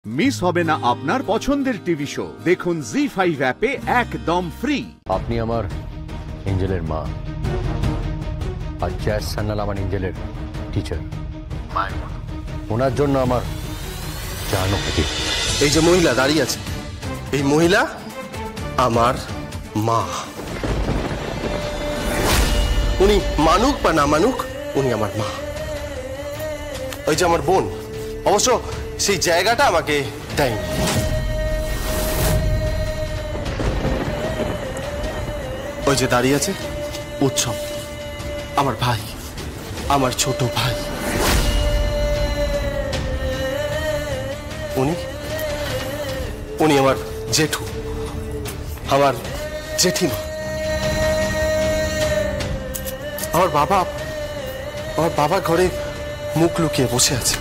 Miss হবে না আপনার পছন্দের টিভি শো। দেখুন জি5 অ্যাপে একদম ফ্রি। আপনি আমার এঞ্জেলের মা, আর জ্যাজ সান্যাল আমার এঞ্জেলের টিচার। ওনার জন্য আমার জানো কি, এই যে মহিলা দাঁড়িয়ে আছে, এই মহিলা আমার মা। উনি মানুক বা না মানুক, উনি আমার মা। ওই যে আমার বোন, অবশ্য সেই জায়গাটা আমাকে দেয়নি। ওই যে দাঁড়িয়ে আছে উৎসব, আমার ভাই, আমার ছোট ভাই। উনি উনি আমার জেঠু, আমার জেঠিমা। আমার বাবা ঘরে মুখ লুকিয়ে বসে আছে,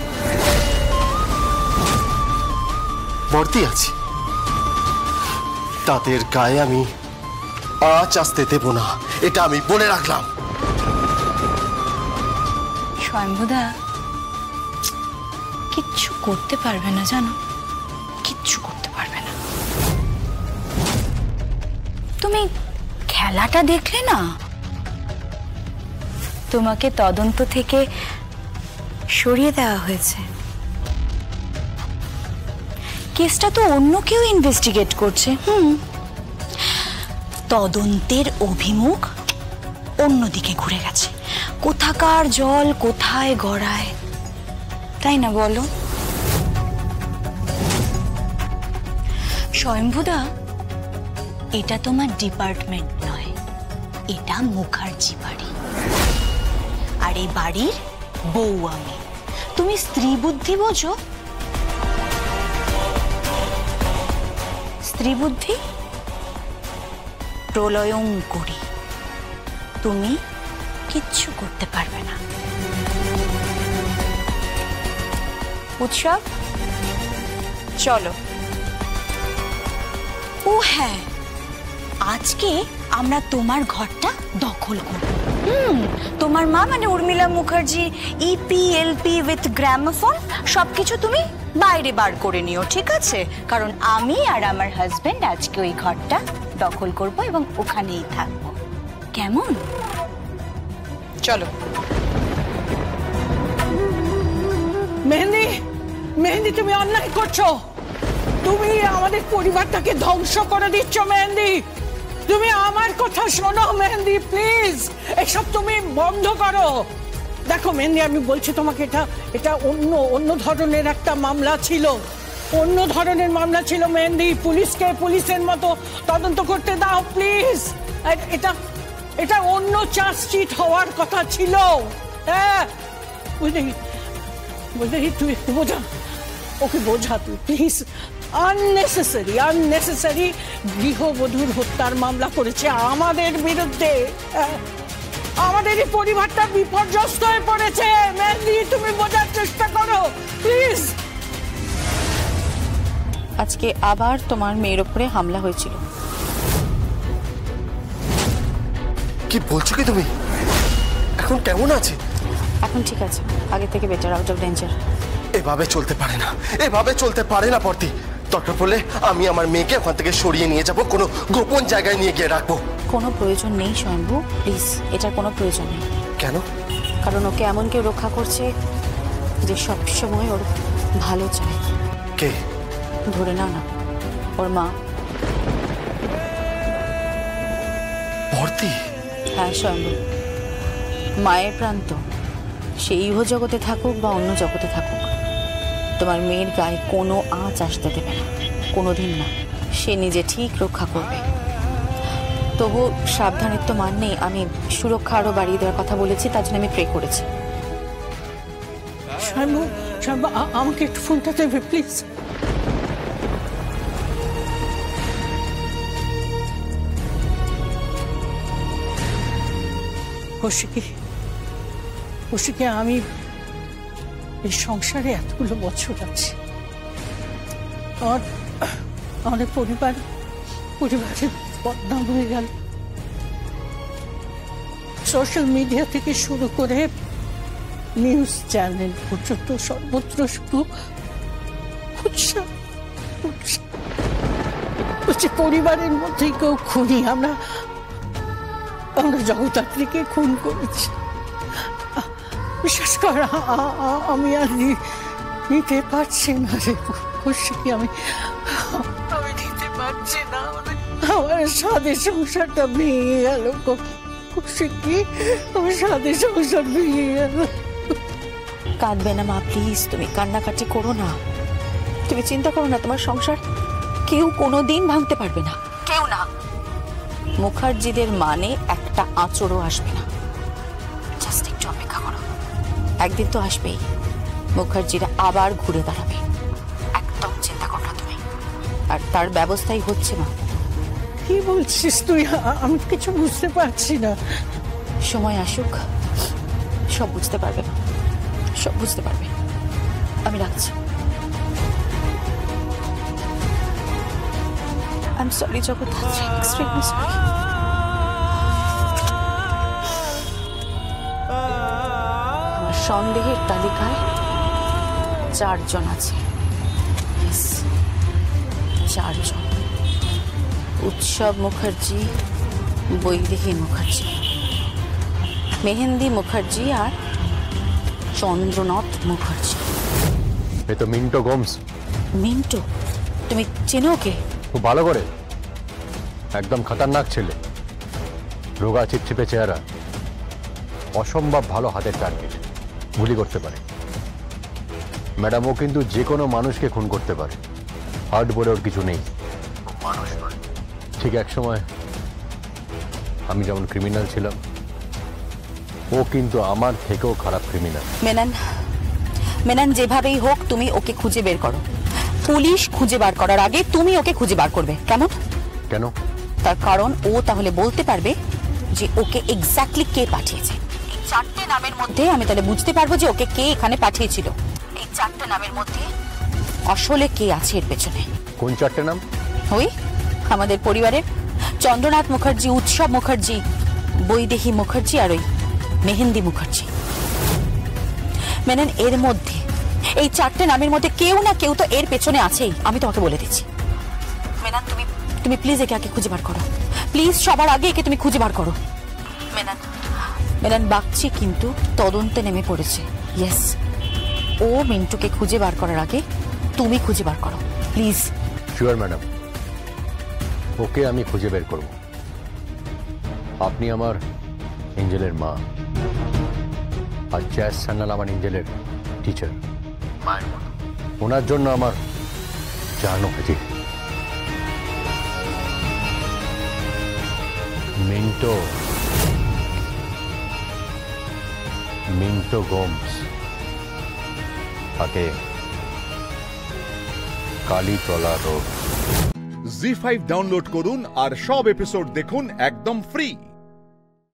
বর্তি আছি। তাদের গায়ে আমি আঁচ আসতে দেব না, এটা আমি বলে রাখলাম। স্বয়ম্ভুদা কিচ্ছু করতে পারবে না, জানো, কিচ্ছু করতে পারবে না। তুমি খেলাটা দেখলে না, তোমাকে তদন্ত থেকে সরিয়ে দেওয়া হয়েছে। কেসটা তো অন্য কেউ ইনভেস্টিগেট করছে। তদন্তের অভিমুখ অন্যদিকে ঘুরে গেছে। কোথাকার জল কোথায় গড়ায়, তাই না বলো? স্বয়ম্ভুদা, এটা তোমার ডিপার্টমেন্ট নয়, এটা মুখার্জি বাড়ি। আর এই বাড়ির বউ আমি। তুমি স্ত্রী বুদ্ধি বোঝো? স্ত্রী বুদ্ধি প্রলয়ং করি, তুমি কিচ্ছু করতে পারবে না। উৎসব, চলো। ও হ্যাঁ, আজকে আমরা তোমার ঘরটা দখল করব। তোমার মা মানে উর্মিলা মুখার্জি ইপিএলপি উইথ গ্রামোফোন সবকিছু তুমি বাইরে বার করে নিও, ঠিক আছে? কারণ আমি আর আমার হাজবেন্ড আজকে ওই ঘরটা দখল করব এবং ওখানেই থাকবো। কেমন? চলো। মেহেন্দি, মেহেন্দি, তুমি অন্যায় করছো। তুমি আমাদের পরিবারটাকে ধ্বংস করে দিচ্ছ। মেহেন্দি, তুমি আমার কথা শোনো। মেহেন্দি প্লিজ, এসব তুমি বন্ধ করো। দেখো মেহেন্দি, আমি বলছি তোমাকে, এটা অন্য ধরনের একটা মামলা ছিল, অন্য ধরনের মামলা ছিল। মেহেন্দি, পুলিশকে পুলিশের মতো তদন্ত করতে দাও প্লিজ। এটা অন্য চার্জশিট হওয়ার কথা ছিল। হ্যাঁ, বুঝলি, তুই একটু বোঝা, ওকে বোঝা তুই প্লিজ। আননেসেসারি গৃহবধূর হত্যার মামলা করেছে আমাদের বিরুদ্ধে। আমাদের এই পরিবারটা বিপর্যস্ত হয়ে পড়েছে। মেহেন্দি, তুমি বোঝার চেষ্টা করো প্লিজ। আজকে আবার তোমার মেয়ের উপরে হামলা হয়েছিল। কি বলছো কি তুমি? এখন কেমন আছে? এখন ঠিক আছে, আগে থেকে বেটার, আউট অফ ডেঞ্জার। এভাবে চলতে পারে না, এভাবে চলতে পারে না পর্তি। দরকার পড়লে আমি আমার মেয়েকে ওখান থেকে সরিয়ে নিয়ে যাব, কোনো গোপন জায়গায় নিয়ে গিয়ে রাখবো। কোনো প্রয়োজন নেই স্বয়ম্ভু, প্লিজ, এটার কোনো প্রয়োজন নেই। কেন? কারণ ওকে এমন কেউ রক্ষা করছে যে সবসময় ওর ভালো চায়। কে? ধরে নাও না, ওর মা। পর্তি? হ্যাঁ স্বয়ম্ভু, মায়ের প্রান্ত, সে ইহ জগতে থাকুক বা অন্য জগতে থাকুক, তোমার মেয়ের গায়ে কোনো আঁচ আসতে দেবে না, কোনোদিন না। সে নিজে ঠিক রক্ষা করবে। তবু সাবধানের তো মান নেই। আমি সুরক্ষা আরো বাড়িয়ে দেওয়ার কথা বলেছি, তার জন্য আমি প্রে করেছি। আমাকে একটু ফোনটা দেবে প্লিজ। কৌশিকী, আমি এই সংসারে এতগুলো বছর আছি, আমাদের পরিবারের বদনাম হয়ে গেল। সোশ্যাল মিডিয়া থেকে শুরু করে নিউজ চ্যানেল পর্যন্ত সর্বত্র শুধু বলছি পরিবারের মধ্যেই কেউ খুনি। আমরা জগদ্ধাত্রীকে খুন করেছি। বিশেষ করে আমি আর নিতে পারছি না রে খুশকি, আমি নিতে পারছি না। আমার স্বাদের সংসারটা ভেঙে গেল খুশকি, আমার স্বাদের সংসার ভেঙে গেল। কাঁদবে না মা, প্লিজ তুমি কান্নাকাটি করো না। তুমি চিন্তা করো না, তোমার সংসার কেউ কোনোদিন ভাঙতে পারবে না, কেউ না। মুখার্জিদের মানে একটা আঁচড়ও আসবে না। জাস্ট একটু অপেক্ষা করো, একদিন তো আসবেই। মুখার্জিরা আবার ঘুরে দাঁড়াবে, একদম চিন্তা করো না তুমি। আর তার ব্যবস্থাই হচ্ছে না। কি বলছিস তুই? আমি কিছু বুঝতে পারছি না। সময় আসুক, সব বুঝতে পারবে না, সব বুঝতে পারবে। আমি রাখছি। I'm sorry Jagaddhatri, extremely sorry. আমার সন্দেহের তালিকায় 4 জন আছে। Yes, 4 জন। উৎসব মুখার্জি, বৈদেহী মুখার্জি, মেহেন্দি মুখার্জি আর চন্দ্রনাথ মুখার্জি। এ তো মিন্টো গোমস। মিন্টো? তুমি চেনো ওকে? খুব ভালো করে। একদম খতরনাক ছেলে, রোগা চিপচিপে চেহারা, অসম্ভব ভালো হাতের টার্গেট, গুলি করতে পারে। ম্যাডাম, ও কিন্তু যে কোনো মানুষকে খুন করতে পারে, হার্ট বলে ওর কিছু নেই। মানুষ নয়। ঠিক এক সময় আমি যেমন ক্রিমিনাল ছিলাম, ও কিন্তু আমার থেকেও খারাপ ক্রিমিনাল। মেনন যেভাবেই হোক তুমি ওকে খুঁজে বের করো। পুলিশ খুঁজে বার করার আগে তুমি ওকে খুঁজে বার করবে। কেমন? কেন? তার কারণ ও তাহলে বলতে পারবে যে ওকে এক্স্যাক্টলি কে পাঠিয়েছে। এই 4টে নামের মধ্যে আমি তাহলে বুঝতে পারবো যে ওকে কে এখানে পাঠিয়েছিল। এই 4টে নামের মধ্যে আসলে কে আছে এর পেছনে। কোন 4টে নাম? ওই আমাদের পরিবারের চন্দ্রনাথ মুখার্জি, উৎসব মুখার্জি, বৈদেহী মুখার্জি আর ওই মেহেন্দি মুখার্জি। মেনন, এর মধ্যে এই 4টে নামের মধ্যে কেউ না কেউ তো এর পেছনে আছেই, আমি তোমাকে বলে দিচ্ছি। মেনন, তুমি প্লিজ একে খুঁজে বার করো, প্লিজ। সবার আগে একে তুমি খুঁজে বার করো। মেনন বাগচি কিন্তু তদন্তে নেমে পড়েছে। ইয়েস, ও মিন্টুকে খুঁজে বার করার আগে তুমি খুঁজে বার করো, প্লিজ। শিওর ম্যাডাম, ওকে আমি খুঁজে বের করব। আপনি আমার এঞ্জেলের মা, আর জ্যাজ সান্যাল আমার এঞ্জেলের টিচার, মায়ের মতো। ওনার জন্য আমার জানো হয়েছে। মিন্টো গোমস, তাকে কালীতলা রোড। জি5 ডাউনলোড করুন আর সব এপিসোড দেখুন একদম ফ্রি।